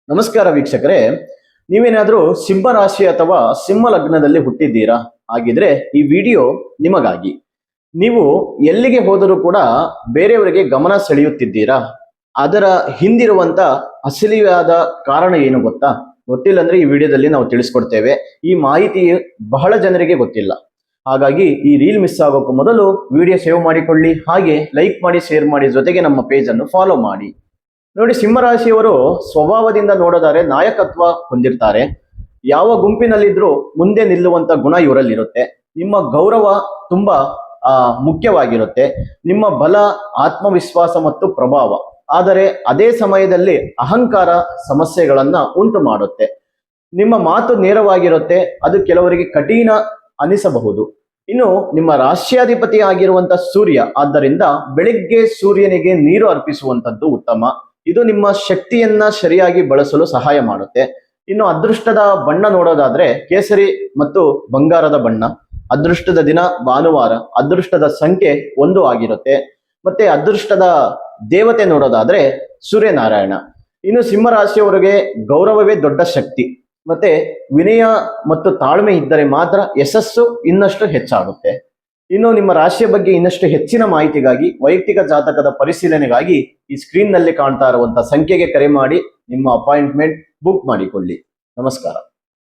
ನಮಸ್ಕಾರ ವೀಕ್ಷಕರೇ, ನೀವೇನಾದ್ರೂ ಸಿಂಹ ರಾಶಿ ಅಥವಾ ಸಿಂಹ ಲಗ್ನದಲ್ಲಿ ಹುಟ್ಟಿದ್ದೀರಾ? ಹಾಗಿದ್ರೆ ಈ ವಿಡಿಯೋ ನಿಮಗಾಗಿ. ನೀವು ಎಲ್ಲಿಗೆ ಹೋದರೂ ಕೂಡ ಬೇರೆಯವರಿಗೆ ಗಮನ ಸೆಳೆಯುತ್ತಿದ್ದೀರಾ? ಅದರ ಹಿಂದಿರುವಂತ ಅಸಲಿಯಾದ ಕಾರಣ ಏನು ಗೊತ್ತಾ? ಗೊತ್ತಿಲ್ಲ ಅಂದ್ರೆ ಈ ವಿಡಿಯೋದಲ್ಲಿ ನಾವು ತಿಳಿಸ್ಕೊಡ್ತೇವೆ. ಈ ಮಾಹಿತಿ ಬಹಳ ಜನರಿಗೆ ಗೊತ್ತಿಲ್ಲ. ಹಾಗಾಗಿ ಈ ರೀಲ್ ಮಿಸ್ ಆಗೋಕ್ಕೂ ಮೊದಲು ವಿಡಿಯೋ ಸೇವ್ ಮಾಡಿಕೊಳ್ಳಿ, ಹಾಗೆ ಲೈಕ್ ಮಾಡಿ, ಶೇರ್ ಮಾಡಿ, ಜೊತೆಗೆ ನಮ್ಮ ಪೇಜ್ ಅನ್ನು ಫಾಲೋ ಮಾಡಿ. ನೋಡಿ, ಸಿಂಹರಾಶಿಯವರು ಸ್ವಭಾವದಿಂದ ನೋಡೋದಾದ್ರೆ ನಾಯಕತ್ವ ಹೊಂದಿರ್ತಾರೆ. ಯಾವ ಗುಂಪಿನಲ್ಲಿದ್ರೂ ಮುಂದೆ ನಿಲ್ಲುವಂತ ಗುಣ ಇವರಲ್ಲಿರುತ್ತೆ. ನಿಮ್ಮ ಗೌರವ ತುಂಬಾ ಮುಖ್ಯವಾಗಿರುತ್ತೆ. ನಿಮ್ಮ ಬಲ, ಆತ್ಮವಿಶ್ವಾಸ ಮತ್ತು ಪ್ರಭಾವ. ಆದರೆ ಅದೇ ಸಮಯದಲ್ಲಿ ಅಹಂಕಾರ ಸಮಸ್ಯೆಗಳನ್ನ ಉಂಟು ಮಾಡುತ್ತೆ. ನಿಮ್ಮ ಮಾತು ನೇರವಾಗಿರುತ್ತೆ, ಅದು ಕೆಲವರಿಗೆ ಕಠಿಣ ಅನಿಸಬಹುದು. ಇನ್ನು ನಿಮ್ಮ ರಾಷ್ಟ್ರಾಧಿಪತಿ ಆಗಿರುವಂತ ಸೂರ್ಯ, ಆದ್ದರಿಂದ ಬೆಳಿಗ್ಗೆ ಸೂರ್ಯನಿಗೆ ನೀರು ಅರ್ಪಿಸುವಂತದ್ದು ಉತ್ತಮ. ಇದು ನಿಮ್ಮ ಶಕ್ತಿಯನ್ನ ಸರಿಯಾಗಿ ಬಳಸಲು ಸಹಾಯ ಮಾಡುತ್ತೆ. ಇನ್ನು ಅದೃಷ್ಟದ ಬಣ್ಣ ನೋಡೋದಾದ್ರೆ ಕೇಸರಿ ಮತ್ತು ಬಂಗಾರದ ಬಣ್ಣ. ಅದೃಷ್ಟದ ದಿನ ಭಾನುವಾರ. ಅದೃಷ್ಟದ ಸಂಖ್ಯೆ 1 ಆಗಿರುತ್ತೆ. ಮತ್ತೆ ಅದೃಷ್ಟದ ದೇವತೆ ನೋಡೋದಾದ್ರೆ ಸೂರ್ಯನಾರಾಯಣ. ಇನ್ನು ಸಿಂಹರಾಶಿಯವರಿಗೆ ಗೌರವವೇ ದೊಡ್ಡ ಶಕ್ತಿ. ಮತ್ತೆ ವಿನಯ ಮತ್ತು ತಾಳ್ಮೆ ಇದ್ದರೆ ಮಾತ್ರ ಯಶಸ್ಸು ಇನ್ನಷ್ಟು ಹೆಚ್ಚಾಗುತ್ತೆ. ಇನ್ನು ನಿಮ್ಮ ರಾಶಿಯ ಬಗ್ಗೆ ಇನ್ನಷ್ಟು ಹೆಚ್ಚಿನ ಮಾಹಿತಿಗಾಗಿ, ವೈಯಕ್ತಿಕ ಜಾತಕದ ಪರಿಶೀಲನೆಗಾಗಿ ಈ ಸ್ಕ್ರೀನ್ ನಲ್ಲಿ ಕಾಣ್ತಾ ಇರುವಂತಹ ಸಂಖ್ಯೆಗೆ ಕರೆ ಮಾಡಿ ನಿಮ್ಮ ಅಪಾಯಿಂಟ್ಮೆಂಟ್ ಬುಕ್ ಮಾಡಿಕೊಳ್ಳಿ. ನಮಸ್ಕಾರ.